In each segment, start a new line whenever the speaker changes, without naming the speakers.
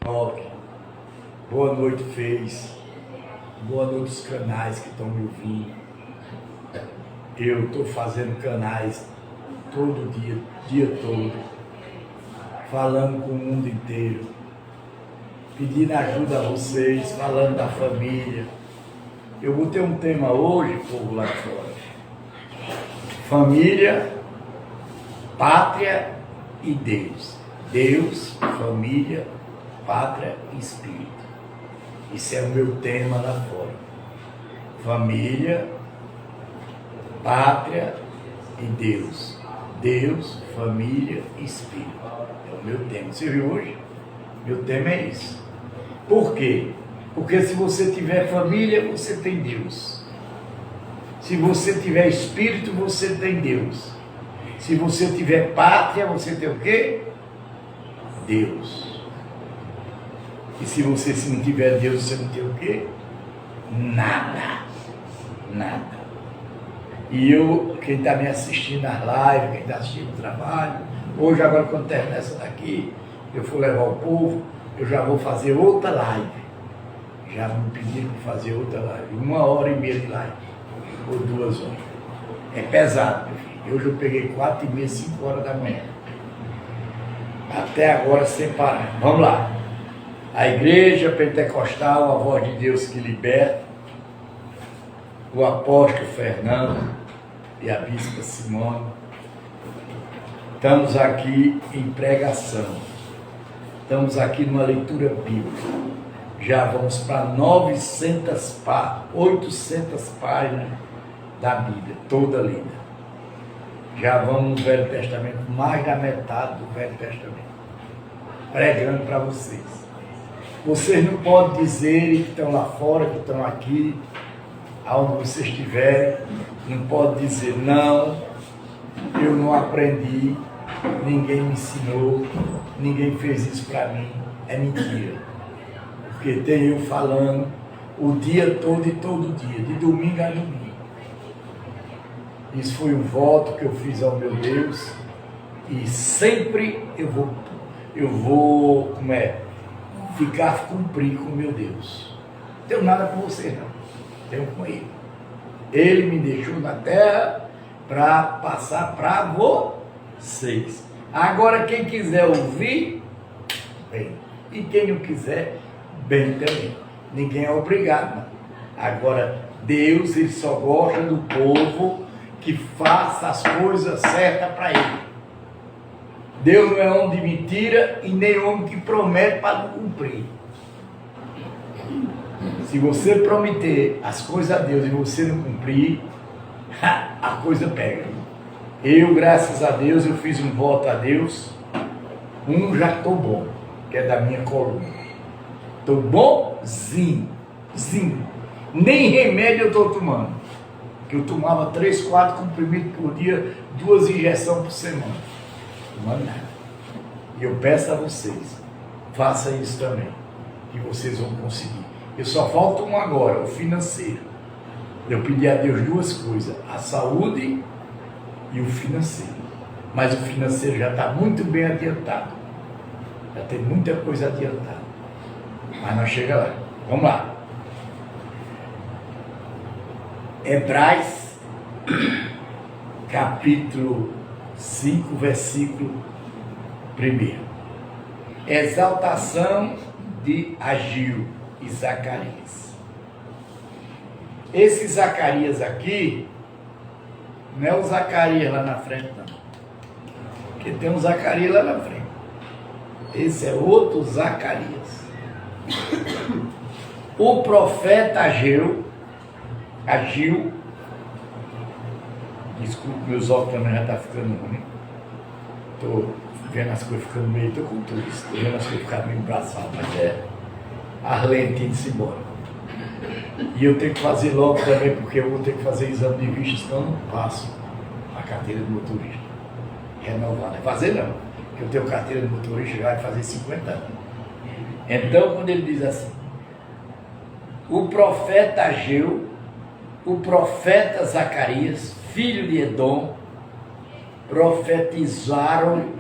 TikTok. Boa noite, Face. Boa noite os canais que estão me ouvindo. Eu estou fazendo canais todo dia todo, falando com o mundo inteiro, pedindo ajuda a vocês, falando da família. Eu vou ter um tema hoje, povo lá fora. Família, pátria e Deus. Deus, família, pátria e espírito. Isso é o meu tema lá fora. Família, pátria e Deus. Deus, família e espírito. É o meu tema. Você viu hoje? Meu tema é isso. Por quê? Porque se você tiver família, você tem Deus. Se você tiver espírito, você tem Deus. Se você tiver pátria, você tem o quê? Deus. E se você não tiver Deus, você não tem o quê? Nada. Nada. E quem está me assistindo nas lives, quem está assistindo o trabalho, hoje agora quando terminar essa daqui, eu for levar o povo, eu já vou fazer outra live. Já me pediram para fazer outra live. 1h30 de live. Ou 2 horas. É pesado, meu filho. Hoje eu peguei 4h30, 5 horas da manhã. Até agora sem parar. Vamos lá. A Igreja Pentecostal, a Voz de Deus que Liberta, o apóstolo Fernando e a bispa Simone. Estamos aqui em pregação. Estamos aqui numa leitura bíblica. Já vamos para 800 páginas da Bíblia, toda lida. Já vamos no Velho Testamento, mais da metade do Velho Testamento. Pregando para vocês. Vocês não podem dizer que estão lá fora, que estão aqui, aonde vocês estiverem, não pode dizer, não, eu não aprendi, ninguém me ensinou, ninguém fez isso para mim. É mentira. Porque tem eu falando o dia todo e todo dia, de domingo a domingo. Isso foi um voto que eu fiz ao meu Deus e sempre eu vou cumprir com o meu Deus. Não tenho nada com você não, tenho com Ele. Ele me deixou na terra para passar para vocês. Agora quem quiser ouvir, bem. E quem não quiser, bem também. Ninguém é obrigado, não. Agora, Deus, Ele só gosta do povo que faça as coisas certas para Ele. Deus não é homem de mentira e nem homem que promete para não cumprir. Se você prometer as coisas a Deus e você não cumprir, a coisa pega. Eu, graças a Deus, eu fiz um voto a Deus. Já estou bom, que é da minha coluna. Estou bonzinho. Nem remédio eu estou tomando. Que eu tomava 3, 4 comprimidos por dia, 2 injeções por semana. Tomando nada. E eu peço a vocês, faça isso também, que vocês vão conseguir. Eu só falta um agora, o financeiro. Eu pedi a Deus 2 coisas, a saúde e o financeiro. Mas o financeiro já está muito bem adiantado. Já tem muita coisa adiantada. Mas nós chegamos lá. Vamos lá. Hebreus, capítulo 5, versículo 1. Exaltação de Ageu e Zacarias. Esse Zacarias aqui, não é o Zacarias lá na frente, não. Porque tem um Zacarias lá na frente. Esse é outro Zacarias. O profeta Ageu, desculpe, meus olhos também já estão ficando ruim. Estou vendo as coisas ficando meio, estou com tudo isso, estou vendo as coisas ficando meio embraçadas, mas é as lentes embora. E eu tenho que fazer logo também, porque eu vou ter que fazer exame de vista, senão eu não passo a carteira de motorista. Renovar, não é fazer não, porque eu tenho carteira de motorista, já vai fazer 50 anos. Então, quando ele diz assim, o profeta Ageu, o profeta Zacarias, filho de Edom, profetizaram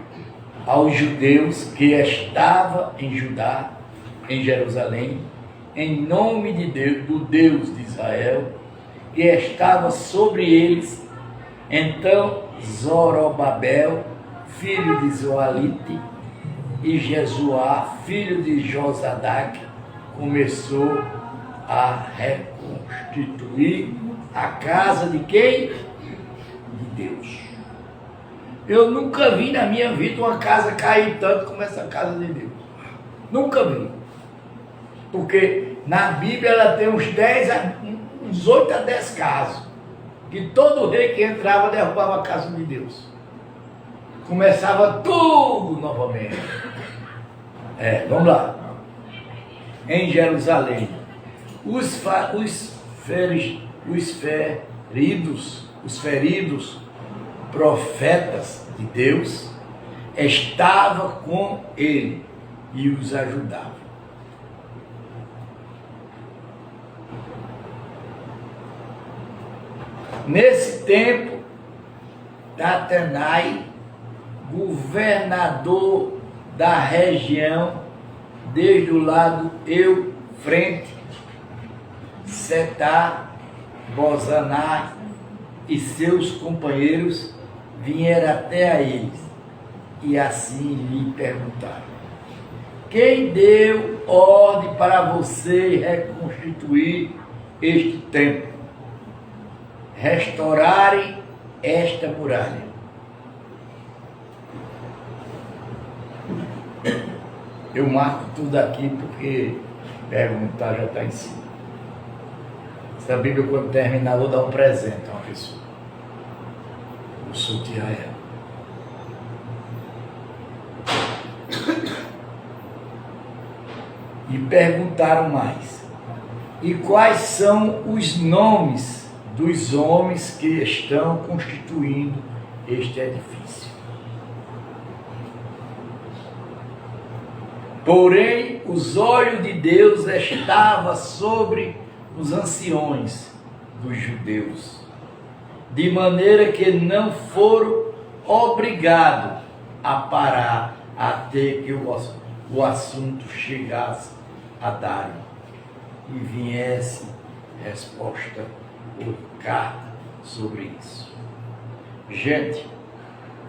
aos judeus que estavam em Judá em Jerusalém, em nome de Deus, do Deus de Israel, que estava sobre eles. Então Zorobabel, filho de Zoalite, e Jesuá, filho de Josadaque, começou a reconstituir a casa de quem? De Deus. Eu nunca vi na minha vida uma casa cair tanto como essa casa de Deus. Nunca vi. Porque na Bíblia ela tem uns 8 a 10 casos, que todo rei que entrava derrubava a casa de Deus. Começava tudo novamente. Vamos lá. Em Jerusalém, os feridos profetas de Deus estavam com ele e os ajudavam. Nesse tempo, Tatenai, governador da região, desde o lado Eufrate, Setar, Bozaná e seus companheiros vieram até a eles e assim lhe perguntaram: quem deu ordem para você reconstituir este templo, restaurarem esta muralha? Eu marco tudo aqui porque perguntar já está em cima. Essa Bíblia, quando terminar, eu vou dar um presente a uma pessoa. Vou sortear ela. E perguntaram mais: e quais são os nomes dos homens que estão constituindo este edifício? Porém, os olhos de Deus estavam sobre os anciões dos judeus, de maneira que não foram obrigados a parar até que o assunto chegasse a Dário e viesse resposta por carta sobre isso. Gente,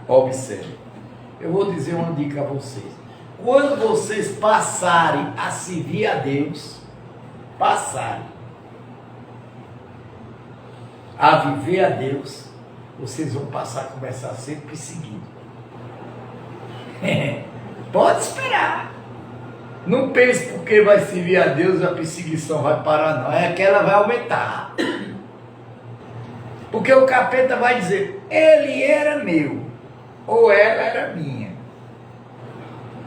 observe, eu vou dizer uma dica a vocês. Quando vocês passarem a servir a Deus, a viver a Deus, vocês vão passar a começar a ser perseguidos. Pode esperar. Não pense porque vai servir a Deus a perseguição vai parar, não. É que ela vai aumentar. Porque o capeta vai dizer: ele era meu, ou ela era minha.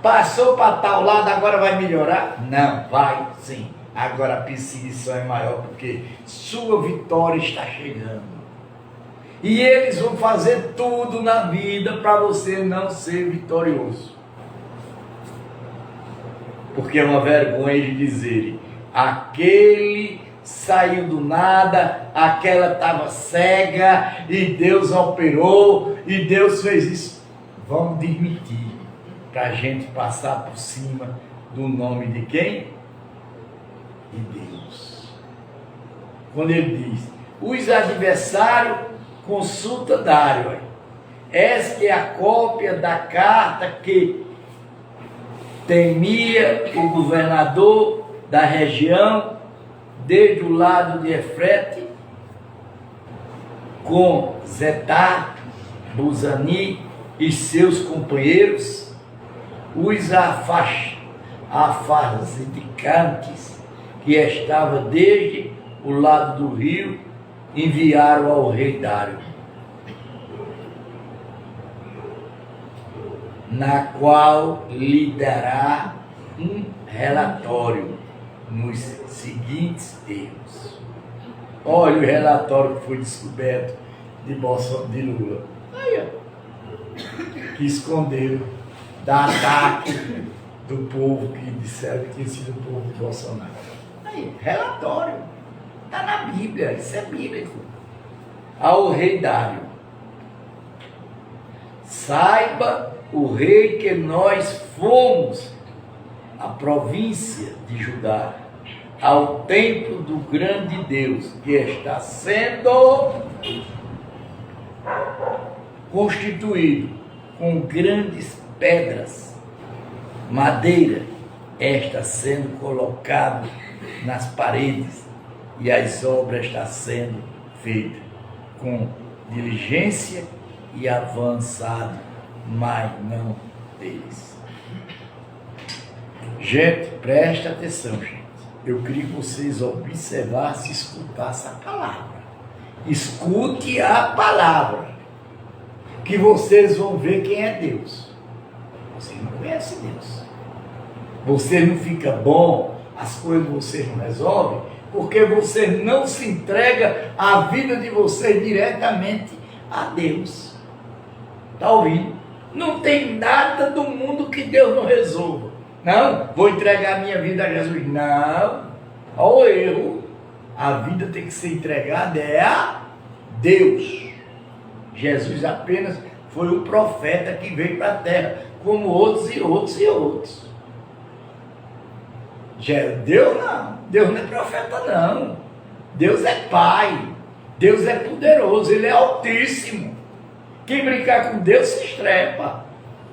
Passou para tal lado, agora vai melhorar? Não, vai sim. Agora a perseguição é maior porque sua vitória está chegando. E eles vão fazer tudo na vida para você não ser vitorioso. Porque é uma vergonha de dizer: aquele saiu do nada, aquela estava cega e Deus operou e Deus fez isso. Vamos demitir para a gente passar por cima do nome de quem? De Deus. Quando ele diz: os adversários consulta Dário. Esta é a cópia da carta que temia o governador da região, desde o lado de Eufrate, com Zetar, Buzani e seus companheiros, os afazicantes que estavam desde o lado do rio, enviaram ao rei Dário, na qual lhe dará um relatório nos seguintes termos. Olha o relatório que foi descoberto de Lula. Aí, ó, que esconderam da ataque do povo que disseram que tinha sido o povo de Bolsonaro. Aí, relatório. Está na Bíblia, isso é bíblico. Ao rei Dário: saiba o rei que nós fomos a província de Judá, ao templo do grande Deus, que está sendo constituído com grandes pedras, madeira, está sendo colocado nas paredes, e as obras estão sendo feitas com diligência e avançado, mas não deles. Gente, presta atenção, gente. Eu queria que vocês observassem e escutassem a palavra. Escute a palavra, que vocês vão ver quem é Deus. Você não conhece Deus. Você não fica bom, as coisas vocês não resolvem, porque você não se entrega a vida de vocês diretamente a Deus. Está ouvindo? Não tem nada do mundo que Deus não resolva. Não, vou entregar a minha vida a Jesus. Não, olha o erro. A vida tem que ser entregada a Deus. Jesus apenas foi um profeta que veio para a terra, como outros e outros e outros. Deus não. Deus não é profeta, não. Deus é Pai. Deus é poderoso. Ele é altíssimo. Quem brincar com Deus se estrepa.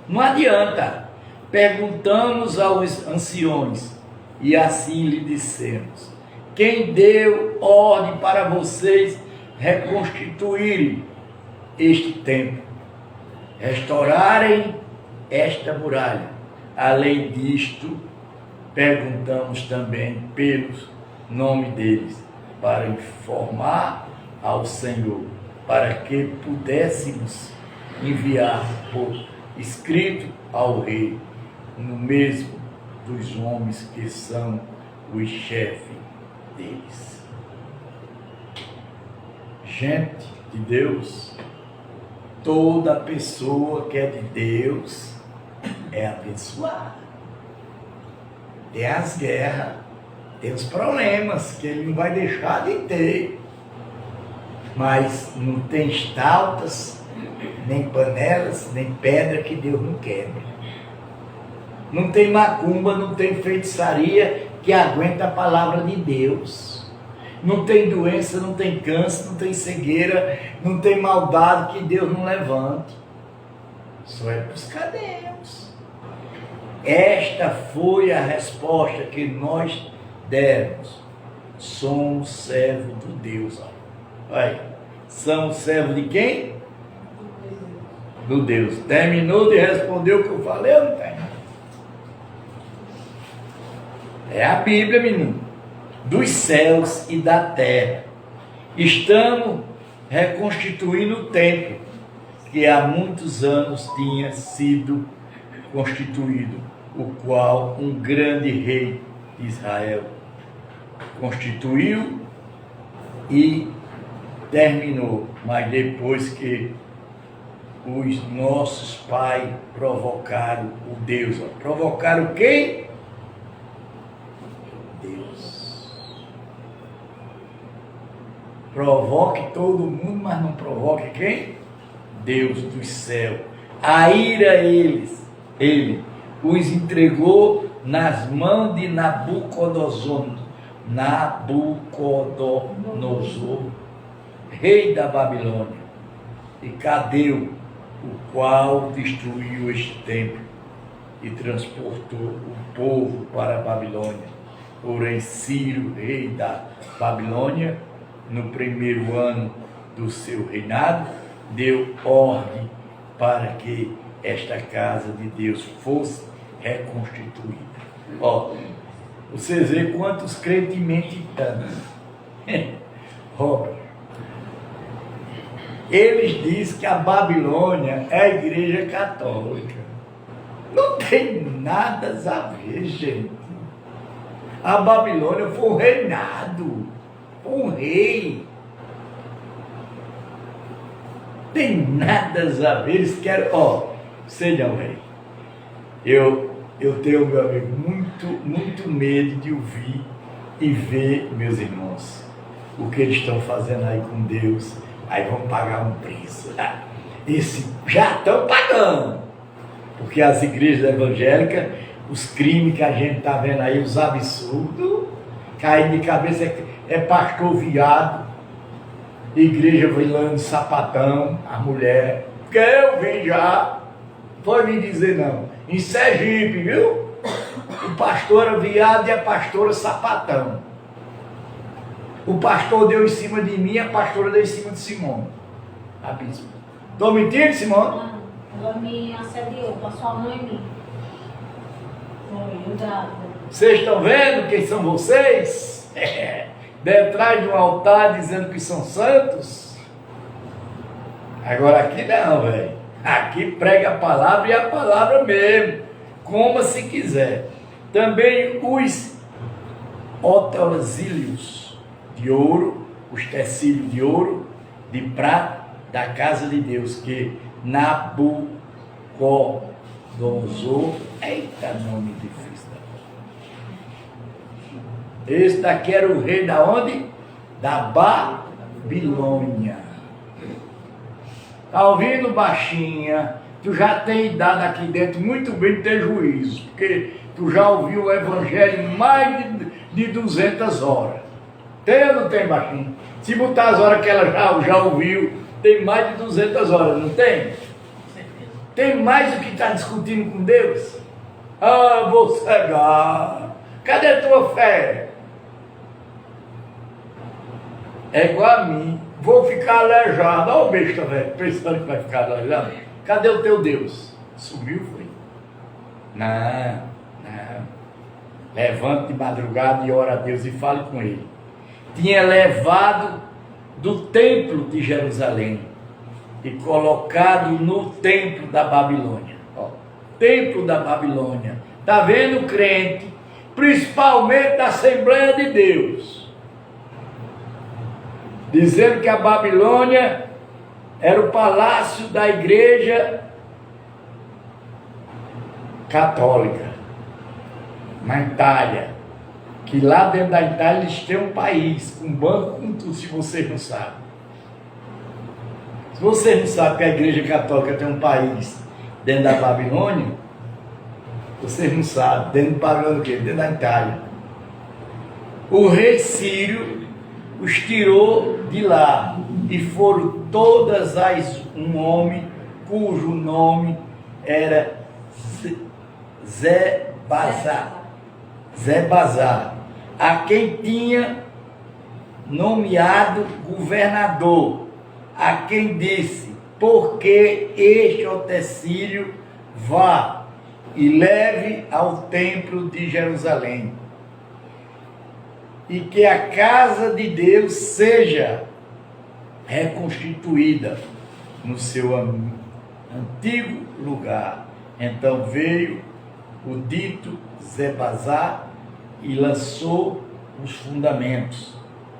Não adianta. Perguntamos aos anciões, e assim lhe dissemos: quem deu ordem para vocês reconstituírem este templo, restaurarem esta muralha? Além disto, perguntamos também pelos nome deles, para informar ao Senhor, para que pudéssemos enviar por escrito ao rei, no mesmo dos homens que são os chefes deles. Gente de Deus, toda pessoa que é de Deus é abençoada. Tem as guerras, tem os problemas que ele não vai deixar de ter, mas não tem estaltas, nem panelas, nem pedra que Deus não quebra. Não tem macumba, não tem feitiçaria que aguenta a palavra de Deus. Não tem doença, não tem câncer, não tem cegueira, não tem maldade que Deus não levante. Só é buscar Deus. Esta foi a resposta que nós demos. Somos servos do Deus. Olha, somos servos de quem? Do Deus. Terminou de responder o que eu falei ou não tem? É a Bíblia, menino. Dos céus e da terra. Estamos reconstituindo o templo que há muitos anos tinha sido constituído, o qual um grande rei de Israel constituiu e terminou, mas depois que os nossos pais provocaram o Deus. Provocaram quem? Deus. Provoque todo mundo, mas não provoque quem? Deus do céu. A ira ele os entregou nas mãos de Nabucodonosor, rei da Babilônia, e Cadeu, o qual destruiu este templo e transportou o povo para a Babilônia. Porém, Ciro, rei da Babilônia, no primeiro ano do seu reinado, deu ordem para que esta casa de Deus fosse reconstituída. Ó, vocês veem quantos crentes mentem tanto. Ó, eles dizem que a Babilônia é a igreja católica. Não tem nada a ver, gente. A Babilônia foi um reinado, foi um rei. Tem nada a ver, eles querem, ó, sejam rei. Eu tenho, meu amigo, muito medo de ouvir e ver, meus irmãos, o que eles estão fazendo aí com Deus. Aí vão pagar um preço. Já estão pagando. Porque as igrejas evangélicas os crimes que a gente está vendo aí, os absurdos, caindo de cabeça, é pastor viado, igreja vilando sapatão, a mulher, que eu vi já, foi me dizer não, em Sergipe, viu? O pastor era viado e a pastora sapatão. O pastor deu em cima de mim, a pastora deu em cima de Simone, a bispa. Estou mentindo, Simone?
Não, ela me assediou, passou a mão em mim. Foi, eu grávida.
Vocês estão vendo quem são vocês? Detrás de um altar dizendo que são santos? Agora aqui não, velho. Aqui prega a palavra e a palavra mesmo. Coma se quiser. Também os utensílios de ouro, os tecidos de ouro, de prata, da casa de Deus, que Nabucodonosor, eita nome difícil. Esse daqui era o rei da onde? Da Babilônia. Tá ouvindo, baixinha? Tu já tem idade aqui dentro muito bem de ter juízo, porque tu já ouviu o evangelho mais de 200 horas. Tem ou não tem, baixinho? Se botar as horas que ela já ouviu, tem mais de 200 horas, não tem? Tem mais do que está discutindo com Deus? Ah, vou cegar. Cadê a tua fé? É igual a mim. Vou ficar aleijado. Olha o besta, velho, pensando que vai ficar aleijado. Cadê o teu Deus? Sumiu, foi? Não. Levante de madrugada e ora a Deus e fale com ele. Tinha levado do templo de Jerusalém e colocado no templo da Babilônia. Ó, templo da Babilônia. Está vendo, crente? Principalmente da Assembleia de Deus. Dizendo que a Babilônia era o palácio da igreja católica, na Itália. Que lá dentro da Itália eles têm um país, com banco, com tudo, se vocês não sabem. Se vocês não sabem que a igreja católica tem um país dentro da Babilônia, vocês não sabem. Dentro da Babilônia o quê? Dentro da Itália. O rei Sírio os tirou de lá, e foram todas um homem cujo nome era Zebazar, a quem tinha nomeado governador, a quem disse: porque este utensílio vá e leve ao templo de Jerusalém, e que a casa de Deus seja reconstituída no seu antigo lugar. Então veio o dito Zebazar e lançou os fundamentos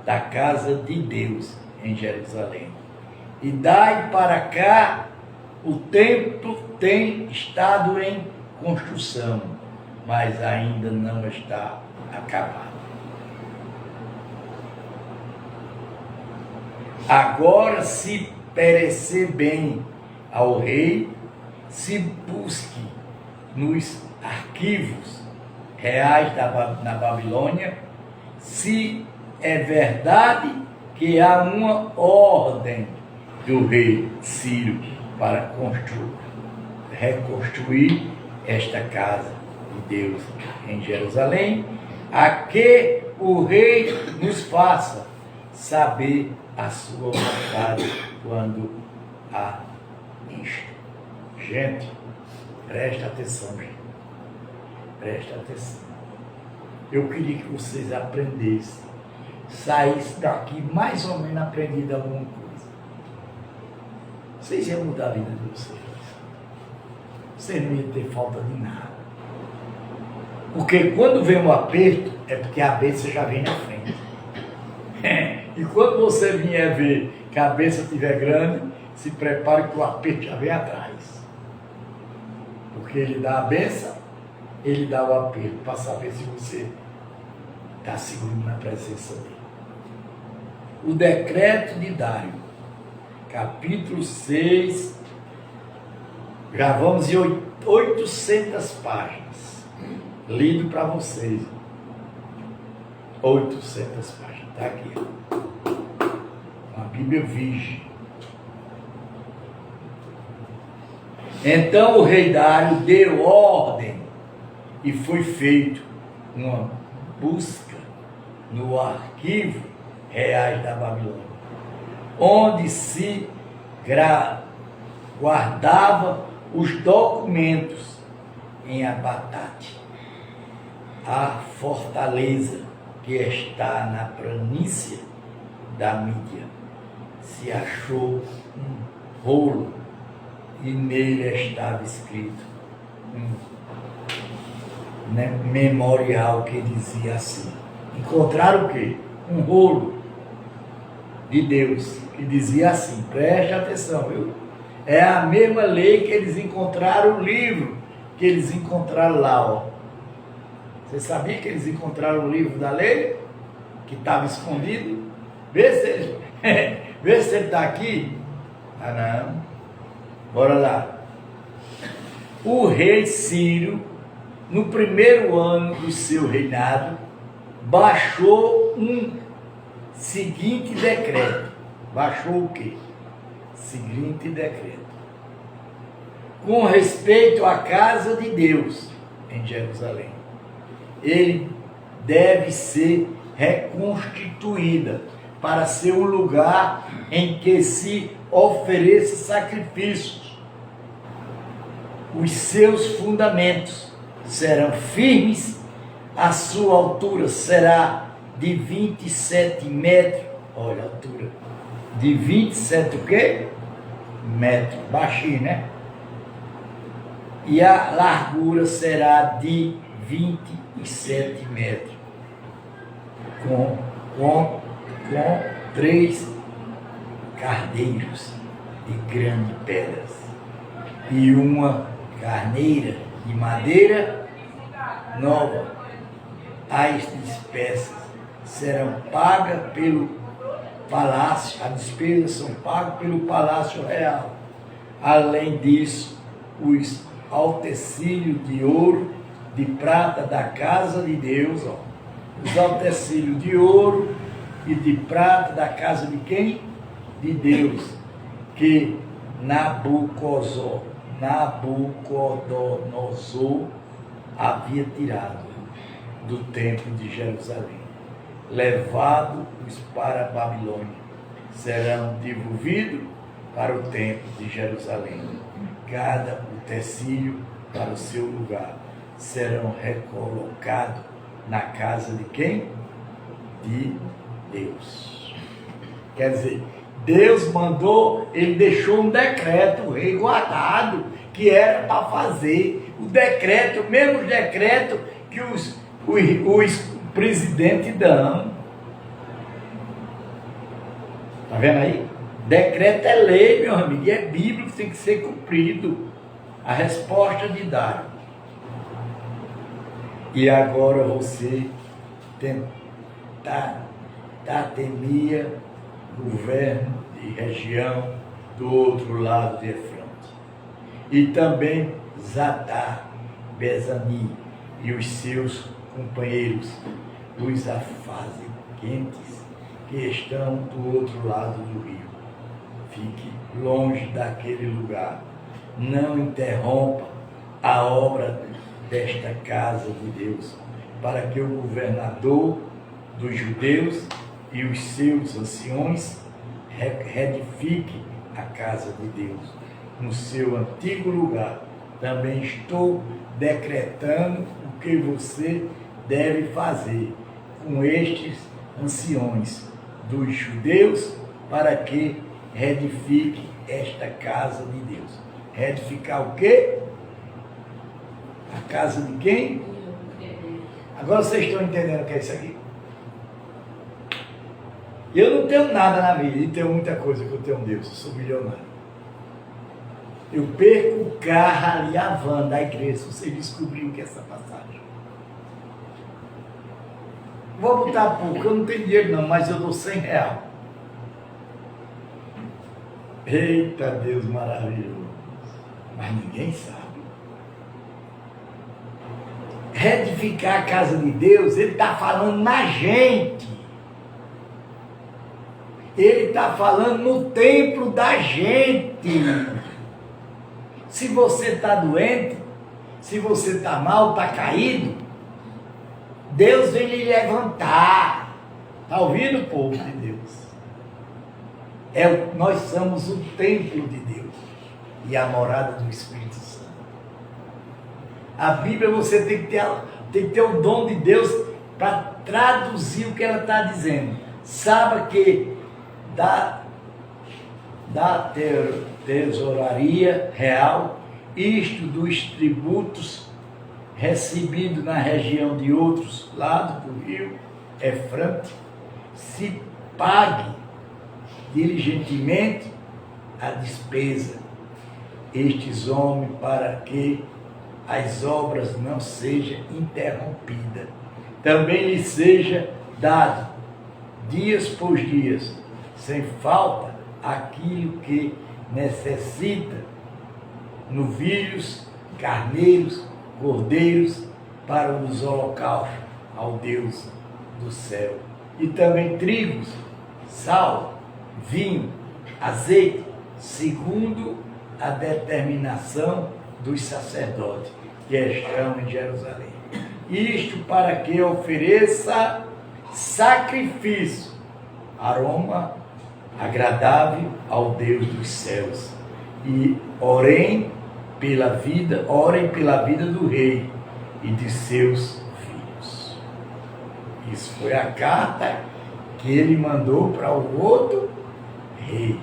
da casa de Deus em Jerusalém. E daí para cá o templo tem estado em construção, mas ainda não está acabado. Agora, se parecer bem ao rei, se busque nos arquivos reais na Babilônia, se é verdade que há uma ordem do rei Sírio para reconstruir esta casa de Deus em Jerusalém, a que o rei nos faça saber a sua vontade quando há isto. Gente, presta atenção, gente. Presta atenção. Eu queria que vocês aprendessem, saíssem daqui mais ou menos aprendido alguma coisa. Vocês iam mudar a vida de vocês. Vocês não iam ter falta de nada. Porque quando vem um aperto, é porque a bênção já vem na frente. E quando você vier ver que a bênção estiver grande, se prepare que o aperto já vem atrás. Porque ele dá a bênção, ele dá o aperto para saber se você está seguro na presença dele. O decreto de Dário, capítulo 6, já vamos em 800 páginas. lido para vocês. 800 páginas, está aqui. Uma Bíblia virgem. Então o rei Dário deu ordem e foi feito uma busca no arquivo reais da Babilônia, onde se guardava os documentos em Abatate, a fortaleza que está na planície da Mídia. Se achou um rolo e nele estava escrito memorial que dizia assim. Encontraram o quê? Um rolo de Deus que dizia assim, preste atenção, viu? É a mesma lei que eles encontraram, o livro que eles encontraram lá, ó. Você sabia que eles encontraram o livro da lei? Que estava escondido? Vê se ele está aqui. Ah, não. Bora lá. O rei Ciro, no primeiro ano do seu reinado, baixou um seguinte decreto. Baixou o quê? Seguinte decreto. Com respeito à casa de Deus em Jerusalém, ele deve ser reconstituída para ser um lugar em que se ofereça sacrifícios. Os seus fundamentos serão firmes, a sua altura será de 27 metros, olha a altura, de 27 o quê? Metros, baixinho, né? E a largura será de 27 metros, com 3 cardeiros de grandes pedras e uma carneira de madeira nova. As despesas serão pagas pelo palácio, as despesas são pagas pelo palácio real. Além disso, os utensílios de ouro, de prata da casa de Deus, ó, os utensílios de ouro e de prata da casa de quem? De Deus, que Nabucodonosor havia tirado do templo de Jerusalém, levados para a Babilônia, serão devolvidos para o templo de Jerusalém. Cada utensílio para o seu lugar, serão recolocados na casa de quem? De Deus. Quer dizer, Deus mandou, ele deixou um decreto, o rei guardado, que era para fazer o decreto, o mesmo decreto que os presidentes dão. Está vendo aí? Decreto é lei, meu amigo, e é bíblico, tem que ser cumprido. A resposta de Dário. E agora você temia governo de região do outro lado de Efrante. E também Zadá, Bezani e os seus companheiros, os afazequentes, que estão do outro lado do rio. Fique longe daquele lugar. Não interrompa a obra desta casa de Deus, para que o governador dos judeus e os seus anciões reedifiquem a casa de Deus no seu antigo lugar. Também estou decretando o que você deve fazer com estes anciões dos judeus, para que reedifique esta casa de Deus. Reedificar o quê? A casa de quem? Agora vocês estão entendendo o que é isso aqui? Eu não tenho nada na vida, e tenho muita coisa que eu tenho Deus, eu sou milionário. Eu perco o carro ali, a van da igreja, se você descobriu que é essa passagem. Vou botar pouco, eu não tenho dinheiro não, mas eu dou R$100. Eita Deus maravilhoso. Mas ninguém sabe. reedificar a casa de Deus, Ele está falando na gente. Ele está falando no templo da gente. Se você está doente, se você está mal, está caído, Deus vem lhe levantar. Está ouvindo, povo de Deus? Nós somos o templo de Deus e a morada do Espírito Santo. A Bíblia você tem que ter o dom de Deus para traduzir o que ela está dizendo. Saiba que da tesouraria real, isto dos tributos recebidos na região de outros lados do rio Efrate, se pague diligentemente a despesa estes homens, para que as obras não sejam interrompidas. Também lhe seja dado dias por dias, sem falta, aquilo que necessita, novilhos, carneiros, cordeiros, para os holocaustos ao Deus do céu. E também trigos, sal, vinho, azeite, segundo a determinação dos sacerdotes que estão em Jerusalém. Isto para que ofereça sacrifício, aroma agradável ao Deus dos céus. E orem pela vida do rei e de seus filhos. Isso foi a carta que ele mandou para o outro rei,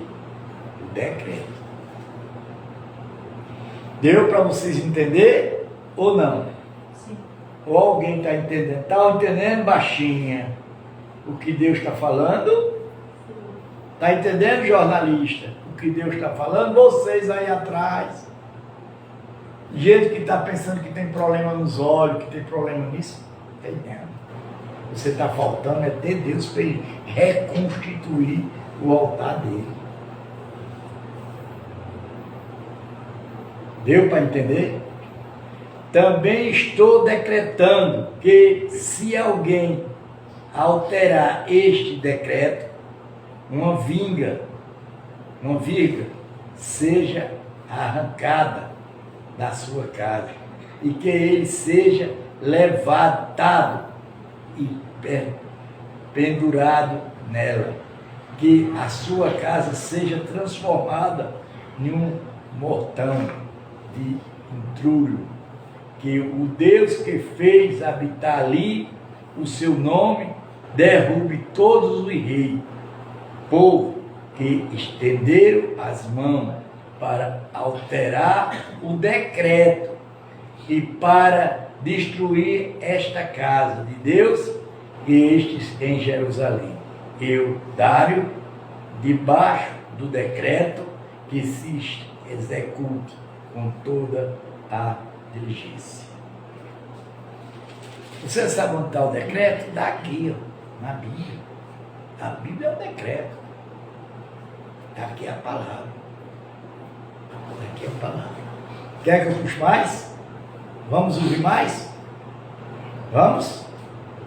o decreto. Deu para vocês entender ou não?
Sim.
Ou alguém está entendendo? Está entendendo, baixinha, o que Deus está falando? Está entendendo, jornalista, o que Deus está falando? Vocês aí atrás, gente que está pensando que tem problema nos olhos, que tem problema nisso, tem nada. Você está faltando é ter Deus para ele reconstituir o altar dele. Deu para entender? Também estou decretando que, se alguém alterar este decreto, uma virga seja arrancada da sua casa, e que ele seja levantado e pendurado nela, que a sua casa seja transformada em um mortão de entulho, que o Deus que fez habitar ali o seu nome derrube todos os reis, povo que estenderam as mãos para alterar o decreto e para destruir esta casa de Deus e estes em Jerusalém. Eu, Dário, debaixo do decreto, que se execute com toda a diligência. Você sabe onde está o decreto? Está aqui, ó, na Bíblia. A Bíblia é o decreto. Está aqui a palavra. Está aqui a palavra. Quer que eu puxe mais? Vamos ouvir mais? Vamos?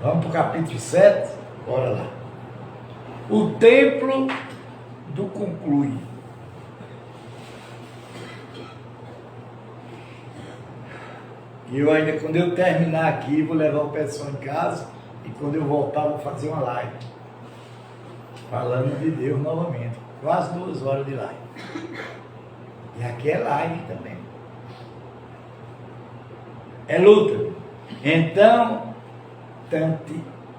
Vamos para o capítulo 7? Bora lá. O templo do conclui. E eu ainda, quando eu terminar aqui, vou levar o pessoal em casa, e quando eu voltar, vou fazer uma live. Falando de Deus novamente. Quase 2 horas de live. E aqui é live também. É luta. Então,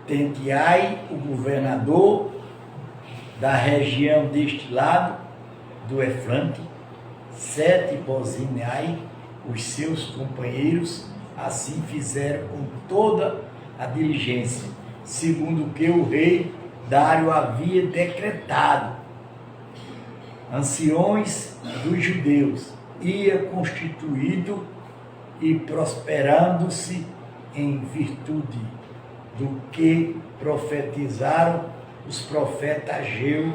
tenteai o governador da região deste lado do Efrate, 7 bozinai os seus companheiros, assim fizeram com toda a diligência, segundo o que o rei Dário havia decretado. Anciões dos judeus ia constituído e prosperando-se em virtude do que profetizaram os profetas Ageu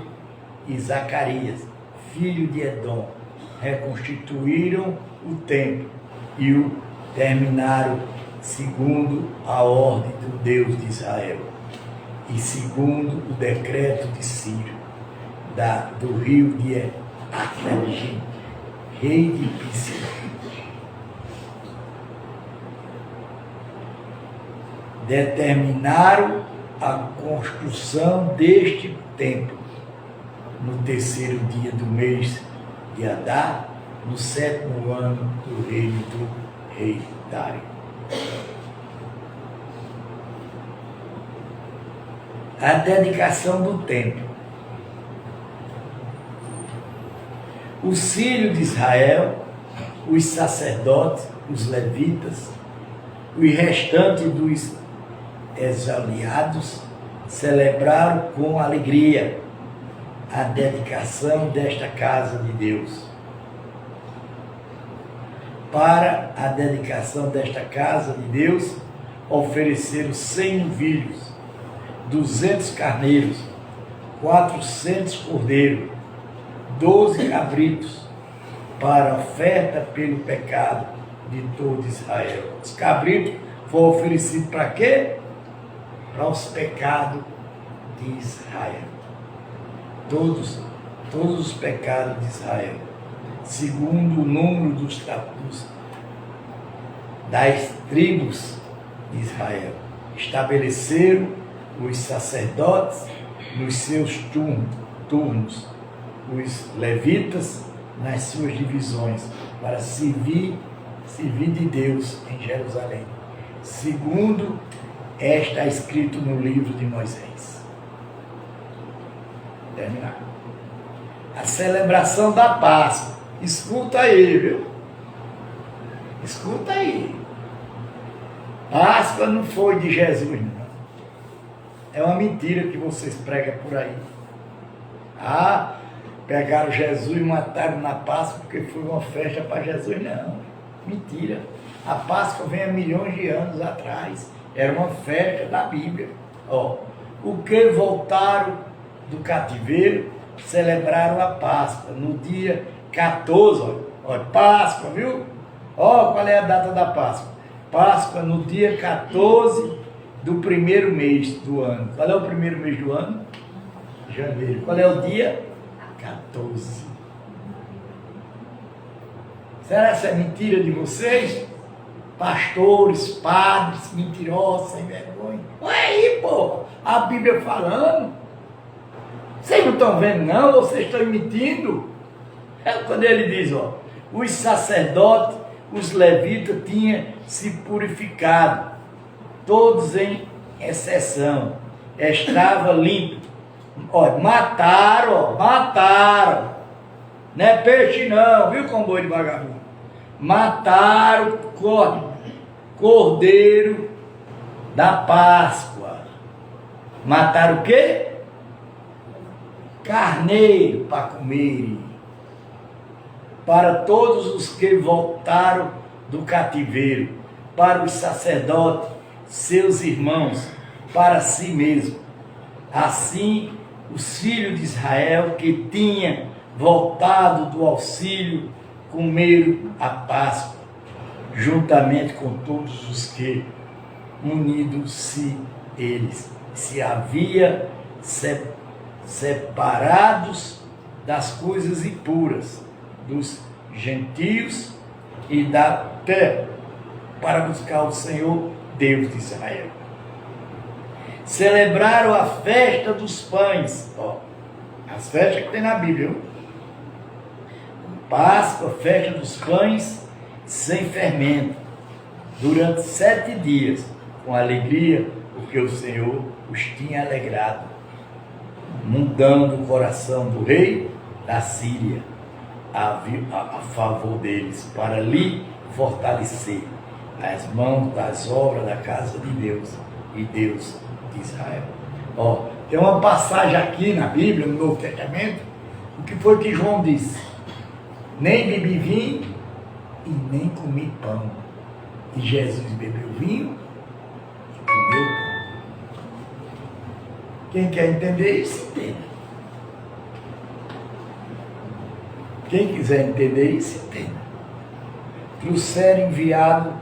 e Zacarias, filho de Edom, reconstituíram o templo e o terminaram segundo a ordem do Deus de Israel e segundo o decreto de Ciro, do rio de Arquelegim, rei de Písia. Determinaram a construção deste templo no terceiro dia do mês de Adar, no 7º ano do reino do rei Dário. A dedicação do templo. Os filhos de Israel, os sacerdotes, os levitas, os restantes dos exiliados celebraram com alegria a dedicação desta casa de Deus. Para a dedicação desta casa de Deus, ofereceram 100 novilhos, 200 carneiros, 400 cordeiros, 12 cabritos, para oferta pelo pecado de todo Israel. Os cabritos foram oferecidos para quê? Para os pecados de Israel. Todos os pecados de Israel, segundo o número das tribos de Israel. Estabeleceram os sacerdotes nos seus turnos, os levitas nas suas divisões, para servir de Deus em Jerusalém, segundo está escrito no livro de Moisés. Terminar. A celebração da Páscoa. Escuta aí, viu? Escuta aí. Páscoa não foi de Jesus, não. É uma mentira que vocês pregam por aí. Pegaram Jesus e mataram na Páscoa porque foi uma festa para Jesus. Não, mentira. A Páscoa vem há milhões de anos atrás. Era uma festa da Bíblia. O que voltaram do cativeiro, celebraram a Páscoa no dia 14. Páscoa, viu? Qual é a data da Páscoa? Páscoa no dia 14 do primeiro mês do ano. Qual é o primeiro mês do ano? Janeiro. Qual é o dia? 14. Será essa é mentira de vocês? Pastores, padres, mentirosos, sem vergonha. Olha aí, pô, a Bíblia falando. Vocês não estão vendo, não? Ou vocês estão mentindo? Quando ele diz, os sacerdotes, os levitas tinham se purificado, todos em exceção, estava limpo. Mataram. Não é peixe não, viu, comboio de vagabundo? Mataram cordeiro da Páscoa. Mataram o quê? Carneiro para comer. Para todos os que voltaram do cativeiro, para os sacerdotes, seus irmãos, para si mesmo. Assim, os filhos de Israel que tinham voltado do auxílio comeram a Páscoa, juntamente com todos os que, unidos-se eles, se havia separados das coisas impuras, dos gentios e da terra, para buscar o Senhor Deus de Israel. Celebraram a festa dos pães, as festas que tem na Bíblia, viu? Páscoa, festa dos pães sem fermento, durante 7 dias, com alegria, porque o Senhor os tinha alegrado, mudando o coração do rei da Síria a favor deles, para lhe fortalecer as mãos das obras da casa de Deus e Deus de Israel. Tem uma passagem aqui na Bíblia, no Novo Testamento, o que foi que João disse? Nem bebi vinho e nem comi pão. E Jesus bebeu vinho e comeu pão. Quem quer entender isso, entenda. Quem quiser entender isso, entenda. Trouxeram enviado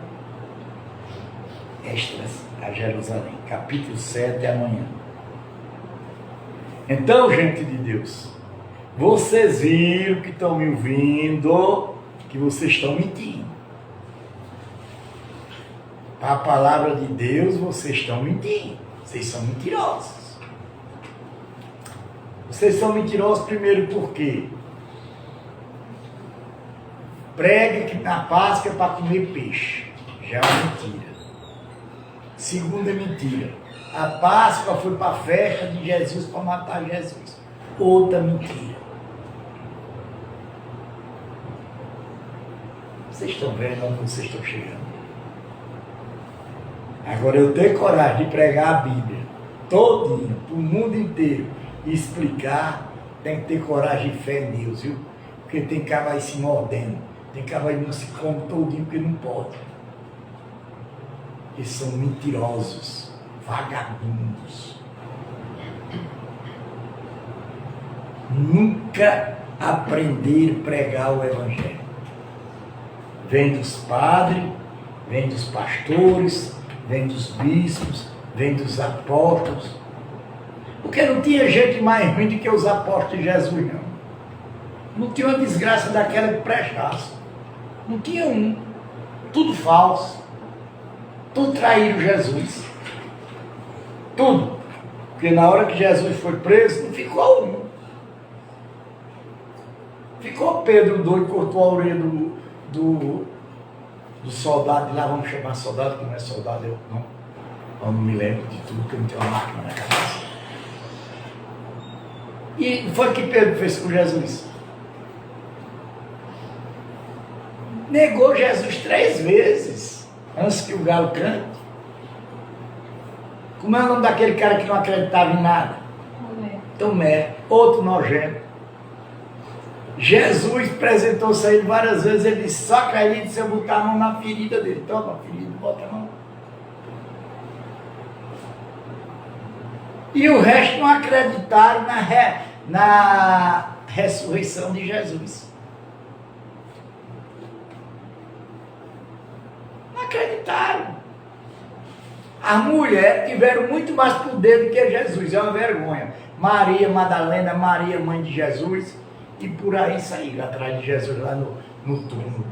extras a Jerusalém. Capítulo 7 amanhã. Então, gente de Deus, vocês viram que estão me ouvindo, que vocês estão mentindo. Para a palavra de Deus, vocês estão mentindo. Vocês são mentirosos. Vocês são mentirosos primeiro porque prega que na Páscoa é para comer peixe. Já é uma mentira. Segunda mentira. A Páscoa foi para a festa de Jesus para matar Jesus. Outra mentira. Vocês estão vendo onde vocês estão chegando? Agora eu tenho coragem de pregar a Bíblia todinha, para o mundo inteiro, e explicar, tem que ter coragem e fé em Deus, viu? Porque tem que acabar se mordendo, tem que acabar não se come todinho, porque não pode. Eles são mentirosos, vagabundos. Nunca aprenderam a pregar o Evangelho. Vem dos padres, vem dos pastores, vem dos bispos, vem dos apóstolos. Porque não tinha gente mais ruim do que os apóstolos de Jesus, não. Não tinha uma desgraça daquela que prestasse. Não tinha um. Tudo falso. Tudo traíram Jesus. Tudo. Porque na hora que Jesus foi preso, não ficou um. Ficou Pedro doido, cortou a orelha do soldado de lá, vamos chamar soldado, que não é soldado, eu não me lembro de tudo, porque eu não tenho uma máquina na cabeça. E foi o que Pedro fez com Jesus. Negou Jesus 3 vezes, antes que o galo cante. Como é o nome daquele cara que não acreditava em nada? Tomé, outro nojento. Jesus apresentou-se a ele várias vezes, ele disse, só acredite se eu botar a mão na ferida dele. Toma a ferida, bota a mão. E o resto não acreditaram na ressurreição de Jesus. Não acreditaram. As mulheres tiveram muito mais poder do que Jesus, é uma vergonha. Maria Madalena, Maria, mãe de Jesus, e por aí saíram atrás de Jesus lá no túmulo.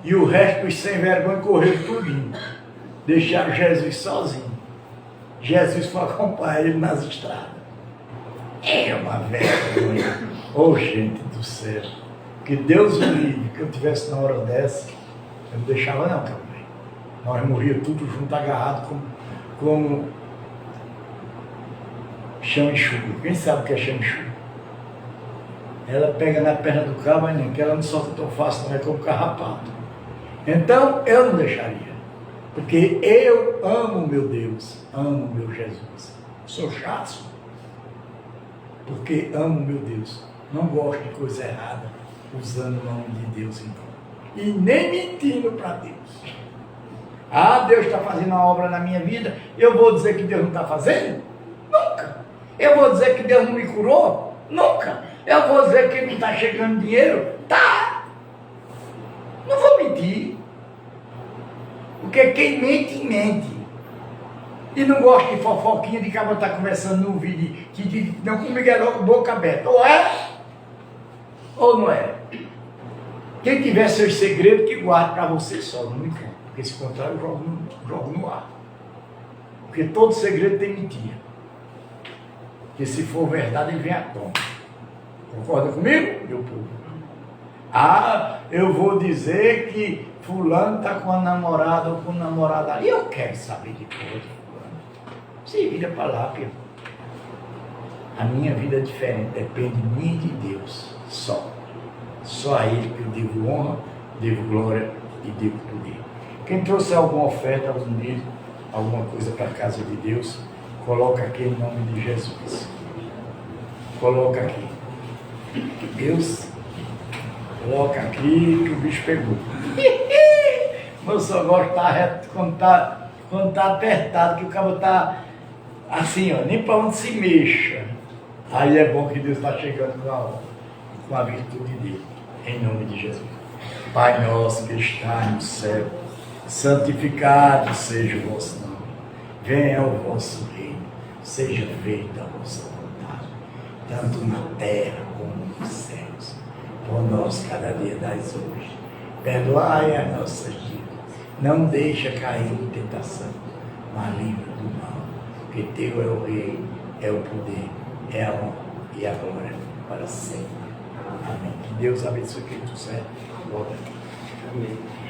E o resto dos sem vergonha correram tudinho. Deixaram Jesus sozinho. Jesus foi acompanhar ele nas estradas. É uma vergonha. Oh, gente do céu. Que Deus o livre, que eu tivesse na hora dessa, eu não deixava não, também. Nós morríamos tudo junto, agarrado como chão e chuva. Quem sabe o que é chão e chuva? Ela pega na perna do cabo, mas nem que ela não solta tão fácil, não é como carrapato. Então, eu não deixaria. Porque eu amo meu Deus, amo meu Jesus. Sou chato, porque amo meu Deus. Não gosto de coisa errada, usando o nome de Deus em vão. E nem mentindo para Deus. Ah, Deus está fazendo uma obra na minha vida, eu vou dizer que Deus não está fazendo? Nunca. Eu vou dizer que Deus não me curou? Nunca. Eu vou dizer que não está chegando dinheiro? Tá. Não vou mentir. Porque quem mente, mente. E não gosta de fofoquinha de que ela está conversando num vídeo que diz, não, comigo é logo boca aberta. Ou é? Ou não é? Quem tiver seus segredos, que guarde para você só, não me conta. Porque se contrário, eu jogo no ar. Porque todo segredo tem mentira. Porque se for verdade, ele vem à tona. Concorda comigo, meu povo? Ah, eu vou dizer que fulano está com a namorada ou com o namorado ali. Eu quero saber de coisa, fulano. Se vira para lá, Pedro. A minha vida é diferente, depende de mim e de Deus. Só. Só a Ele que eu devo honra, devo glória e devo poder. Quem trouxe alguma oferta, algum dízimo, alguma coisa para a casa de Deus, coloca aqui em nome de Jesus. Coloca aqui. Deus, coloca aqui que o bicho pegou. Meu só gosto quando tá apertado, que o cabo tá assim, ó, nem para onde se mexa. Aí é bom que Deus está chegando com a virtude dele, em nome de Jesus. Pai nosso que está no céu, santificado seja o vosso nome. Venha o vosso reino, seja feita a vossa vontade, tanto na terra como nos céus. Por nós cada dia dais hoje. Perdoai as nossas dívidas. Não deixa cair em tentação, mas livra do mal. Porque teu é o reino, é o poder, é a honra e a glória para sempre. Amém. Que Deus abençoe quem tu serve. Glória.
Amém.